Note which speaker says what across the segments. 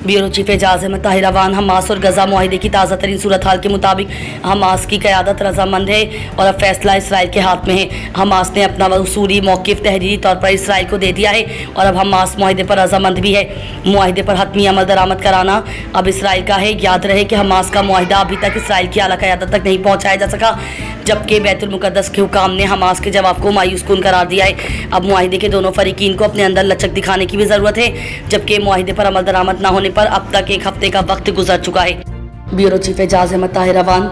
Speaker 1: Bureau chief Ejaz Ahmed Tahir Awan Hamas और Gaza मुआहिदे की ताज़ा तरीन सूरत हाल के मुताबिक हमास की क़यादत रजामंद है और अब फैसला इसराइल के हाथ में है। हमास ने अपना उसूली मौक़िफ़ तहरीरी तौर पर इसराइल को दे दिया है और अब हमास मुआहिदे पर रजामंद भी है। मुआहिदे पर हतमी अमल दरामद कराना अब इसराइल का है। याद रहे कि हमास का मुआहिदा अभी तक इसराइल की आला क़यादत तक नहीं पहुँचाया जा सका, जबकि बैतुल मुक़द्दस के हुकाम ने हमास के जवाब को मायूस कुन करार दिया है। अब मुआहिदे के दोनों फरीकीन को अपने अंदर लचक दिखाने की भी ज़रूरत है, जबकि मुआहिदे पर अमल दरामद न होने पर अब तक एक हफ्ते का वक्त गुजर चुका है। Bureau chief Ejaz Ahmed Tahir Awan.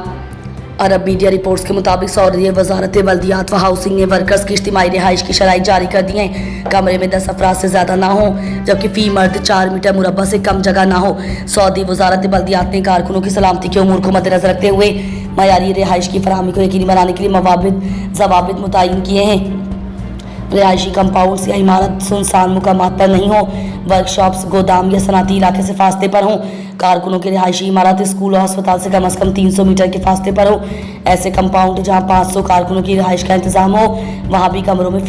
Speaker 1: अरब मीडिया रिपोर्ट्स के मुताबिक सऊदी वजारत बल्दियात व हाउसिंग ने वर्कर्स की इज्तिमाई रिहाइश की शराइत जारी कर दी हैं। कमरे में 10 अफराद से ज़्यादा ना हो, जबकि फ़ी मर्द 4 मीटर मुरब्बा से कम जगह ना हो। सऊदी वजारत बल्दियात ने कारकुनों की सलामती के उमूर को मद्देनज़र रखते हुए मयारी रिहाइश की फराहमी को यकीनी बनाने के लिए ज़वाबित मुतय्यन किए हैं। रिहायशी कंपाउंड्स या इमारत सुनसान मुकामात पर नहीं हो, वर्कशॉप्स, गोदाम या सनाती इलाके से फासले पर हों। कारकुनों की रिहायशी इमारत स्कूल और अस्पताल से कम 300 मीटर के फासले पर हो। ऐसे कंपाउंड जहां 500 कारकुनों की रिहाइश का इंतजाम हो, वहां भी कमरों में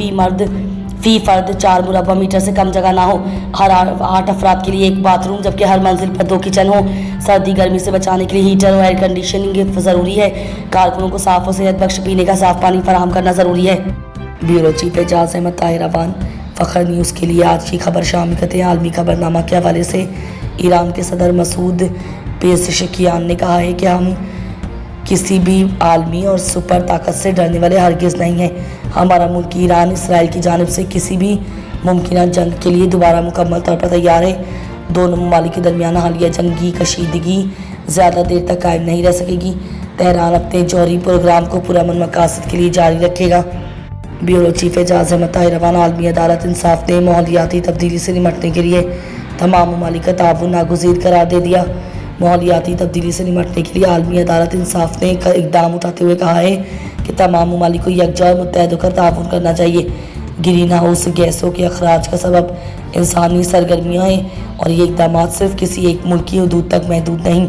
Speaker 1: फी फर्द 4 मुरब्बा मीटर से कम जगह ना हो। हर 8 अफराद के लिए एक बाथरूम, जबकि हर मंजिल पर 2 किचन हो। सर्दी गर्मी से बचाने के लिए हीटर और एयर कंडीशनिंग ज़रूरी है। कारकुनों को साफ़ और सेहत बख्श पीने का साफ़ पानी फराहम करना ज़रूरी है। Bureau chief Ejaz Ahmed Tahir Awan. Fakhr news के लिए आज की खबर शामिल करते हैं। आलमी खबरनामा के हवाले से ईरान के सदर मसूद पेज़ेश्कियान ने कहा है कि हम किसी भी आलमी और सुपर ताकत से डरने वाले हरगिज़ नहीं हैं। हमारा मुल्क ईरान इसराइल की जानिब से किसी भी मुमकिन जंग के लिए दोबारा मुकम्मल तौर पर तैयार है। दोनों ममालिक के दरमियान हालिया जंगी कशीदगी ज़्यादा देर तक कायम नहीं रह सकेगी। तेहरान अपने जौहरी प्रोग्राम को पुरअमन मकासद के लिए जारी रखेगा। Bureau chief Ejaz Ahmed Tahir Awan. आलमी अदालत इंसाफ ने माहौलियाती तब्दीली से निपटने के लिए तमाम ममालिक का ताउन नागुज़ीर करार दे दिया। माहौलियाती तब्दीली से निपटने के लिए आलमी अदालत इंसाफ ने इक़दाम उठाते हुए कहा है कि तमाम ममालिक को यकजा और मुत्तहद होकर ताउन करना चाहिए। ग्रीन हाउस गैसों के अखराज का सबब इंसानी सरगर्मियाँ हैं और ये इक़दाम सिर्फ किसी एक मुल्क की हदूद तक महदूद नहीं।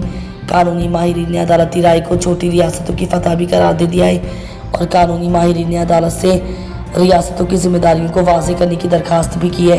Speaker 1: कानूनी माहिरीन ने अदालती राय को छोटी रियासतों की फतह भी करार दे दिया है और कानूनी माहिरीन ने अदालत से रियासतों की जिम्मेदारियों को वाज़ेह करने की दरख्वास्त भी की है।